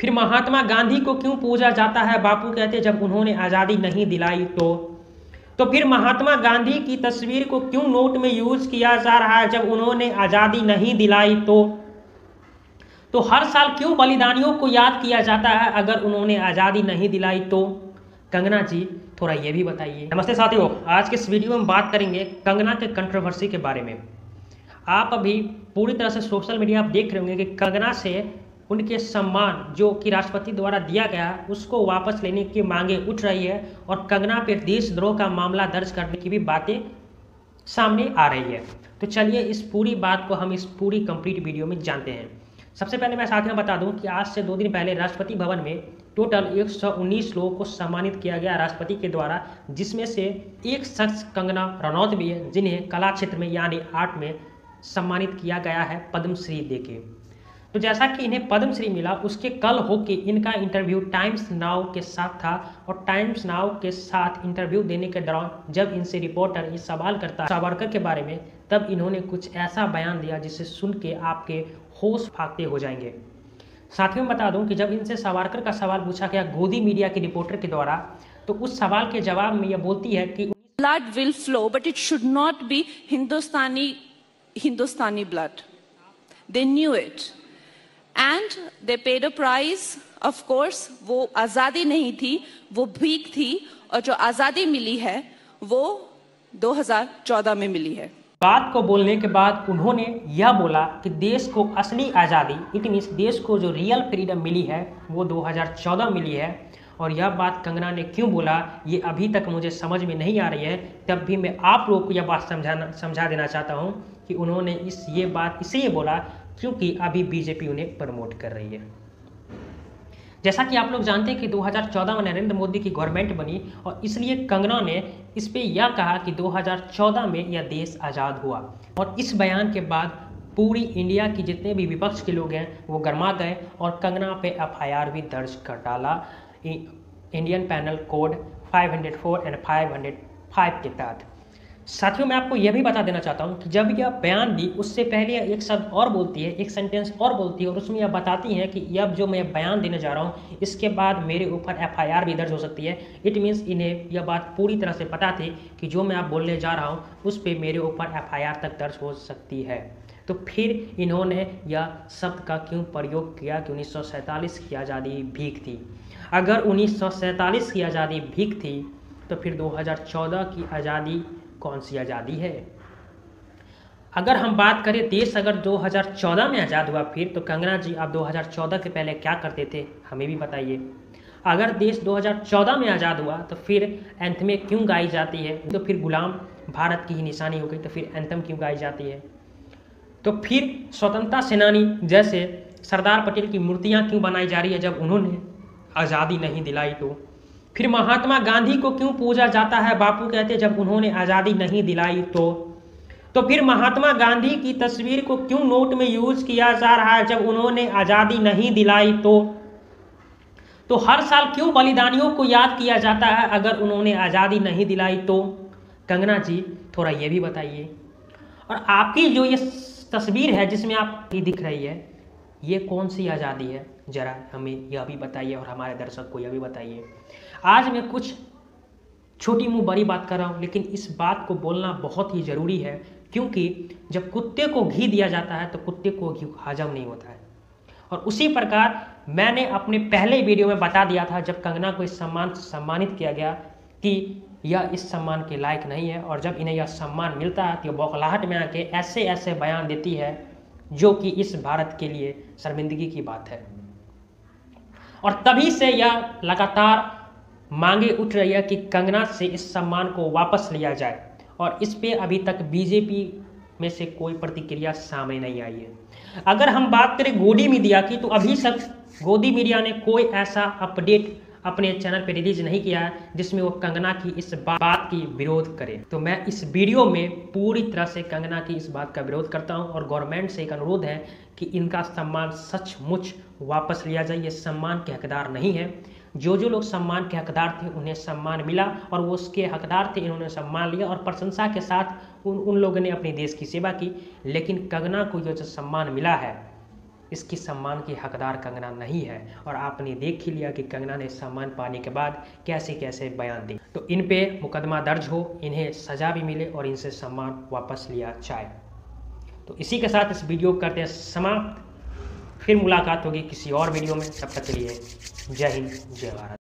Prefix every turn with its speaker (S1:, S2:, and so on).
S1: फिर महात्मा गांधी को क्यों पूजा जाता है? बापू कहते जब उन्होंने आज़ादी नहीं दिलाई तो फिर महात्मा गांधी की तस्वीर को क्यों नोट में यूज किया जा रहा है जब उन्होंने आज़ादी नहीं दिलाई तो हर साल क्यों बलिदानियों को याद किया जाता है अगर उन्होंने आज़ादी नहीं दिलाई तो? कंगना जी थोड़ा ये भी बताइए। नमस्ते साथियों, आज के इस वीडियो में बात करेंगे कंगना के कंट्रोवर्सी के बारे में। आप अभी पूरी तरह से सोशल मीडिया आप देख रहे होंगे कि कंगना से उनके सम्मान जो कि राष्ट्रपति द्वारा दिया गया उसको वापस लेने की मांगे उठ रही है और कंगना पर देशद्रोह का मामला दर्ज करने की भी बातें सामने आ रही है। तो चलिए इस पूरी बात को हम इस पूरी कंप्लीट वीडियो में जानते हैं। सबसे पहले मैं साथियों बता दूं कि आज से 2 दिन पहले राष्ट्रपति भवन में टोटल 119 लोगों को सम्मानित किया गया राष्ट्रपति के द्वारा, जिसमें से एक शख्स कंगना रनौत भी है जिन्हें कला क्षेत्र में यानी आर्ट में सम्मानित किया गया है पद्मश्री देके। तो जैसा कि इन्हें पद्मश्री मिला उसके कल होके इनका इंटरव्यू टाइम्स नाउ के साथ था और टाइम्स नाउ के साथ इंटरव्यू देने के दौरान जब इनसे रिपोर्टर ये सवाल करता है सावरकर के बारे में, तब इन्होंने कुछ ऐसा बयान दिया जिसे सुन के आपके होश फाकते हो जाएंगे। साथियों बता दूं कि जब इनसे सावरकर का सवाल पूछा गया गोदी मीडिया के रिपोर्टर के द्वारा, तो उस सवाल के जवाब में यह बोलती है कि
S2: blood will flow but it should not be Hindustani blood. They knew it and they paid a price. Of course वो आज़ादी नहीं थी, वो भीख थी, और जो आज़ादी मिली है वो 2014 में मिली है।
S1: बात को बोलने के बाद उन्होंने यह बोला कि देश को असली आज़ादी, इट मीन्स देश को जो रियल फ्रीडम मिली है वो 2014 मिली है। और यह बात कंगना ने क्यों बोला ये अभी तक मुझे समझ में नहीं आ रही है। तब भी मैं आप लोगों को यह बात समझा देना चाहता हूँ कि उन्होंने ये बात इसलिए बोला क्योंकि अभी बीजेपी उन्हें प्रमोट कर रही है। जैसा कि आप लोग जानते हैं कि 2014 में नरेंद्र मोदी की गवर्नमेंट बनी और इसलिए कंगना ने इस पे यह कहा कि 2014 में यह देश आज़ाद हुआ। और इस बयान के बाद पूरी इंडिया की जितने भी विपक्ष के लोग हैं वो गरमा गए और कंगना पे एफआईआर भी दर्ज कर डाला इंडियन पैनल कोड 504 एंड 505 के तहत। साथियों मैं आपको यह भी बता देना चाहता हूं कि जब यह बयान दी उससे पहले एक शब्द और बोलती है, एक सेंटेंस और बोलती है और उसमें यह बताती है कि अब जो मैं बयान देने जा रहा हूं इसके बाद मेरे ऊपर एफआईआर भी दर्ज हो सकती है। इट मीन्स इन्हें यह बात पूरी तरह से पता थी कि जो मैं अब बोलने जा रहा हूँ उस पर मेरे ऊपर एफआईआर तक दर्ज हो सकती है। तो फिर इन्होंने यह शब्द का क्यों प्रयोग किया कि 1947 की आज़ादी भीख थी। अगर 1947 की आज़ादी भीख थी तो फिर 2014 की आज़ादी कौन सी आज़ादी है? अगर हम बात करें देश अगर 2014 में आज़ाद हुआ फिर तो कंगना जी आप 2014 के पहले क्या करते थे हमें भी बताइए। अगर देश 2014 में आज़ाद हुआ तो फिर एंथम क्यों गाई जाती है? तो फिर गुलाम भारत की ही निशानी हो गई, तो फिर एंथम क्यों गाई जाती है? तो फिर स्वतंत्रता सेनानी जैसे सरदार पटेल की मूर्तियाँ क्यों बनाई जा रही है जब उन्होंने आज़ादी नहीं दिलाई तो? फिर महात्मा गांधी को क्यों पूजा जाता है? बापू कहते जब उन्होंने आज़ादी नहीं दिलाई तो फिर महात्मा गांधी की तस्वीर को क्यों नोट में यूज किया जा रहा है जब उन्होंने आज़ादी नहीं दिलाई तो हर साल क्यों बलिदानियों को याद किया जाता है अगर उन्होंने आज़ादी नहीं दिलाई तो? कंगना जी थोड़ा ये भी बताइए। और आपकी जो ये तस्वीर है जिसमें आप दिख रही है ये कौन सी आज़ादी है, जरा हमें यह भी बताइए और हमारे दर्शक को यह भी बताइए। आज मैं कुछ छोटी मुँह बड़ी बात कर रहा हूँ लेकिन इस बात को बोलना बहुत ही ज़रूरी है क्योंकि जब कुत्ते को घी दिया जाता है तो कुत्ते को घी हजम नहीं होता है। और उसी प्रकार मैंने अपने पहले वीडियो में बता दिया था जब कंगना को इस सम्मानित किया गया कि यह इस सम्मान के लायक नहीं है, और जब इन्हें यह सम्मान मिलता है तो बौखलाहट में आके ऐसे ऐसे बयान देती है जो कि इस भारत के लिए शर्मिंदगी की बात है। और तभी से यह लगातार मांगे उठ रही है कि कंगना से इस सम्मान को वापस लिया जाए और इस पे अभी तक बीजेपी में से कोई प्रतिक्रिया सामने नहीं आई है। अगर हम बात करें गोदी मीडिया की तो अभी तक गोदी मीडिया ने कोई ऐसा अपडेट अपने चैनल पे रिलीज नहीं किया है जिसमें वो कंगना की इस बात की विरोध करे। तो मैं इस वीडियो में पूरी तरह से कंगना की इस बात का विरोध करता हूं और गवर्नमेंट से एक अनुरोध है कि इनका सम्मान सचमुच वापस लिया जाए। ये सम्मान के हकदार नहीं है। जो लोग सम्मान के हकदार थे उन्हें सम्मान मिला और वो उसके हकदार थे, इन्होंने सम्मान लिया और प्रशंसा के साथ उन लोगों ने अपने देश की सेवा की। लेकिन कंगना को जो सम्मान मिला है इसकी सम्मान की हकदार कंगना नहीं है। और आपने देख ही लिया कि कंगना ने सम्मान पाने के बाद कैसे कैसे बयान दी। तो इन पे मुकदमा दर्ज हो, इन्हें सज़ा भी मिले और इनसे सम्मान वापस लिया जाए। तो इसी के साथ इस वीडियो को करते हैं समाप्त। फिर मुलाकात होगी किसी और वीडियो में। तब तक के लिए जय हिंद, जय भारत।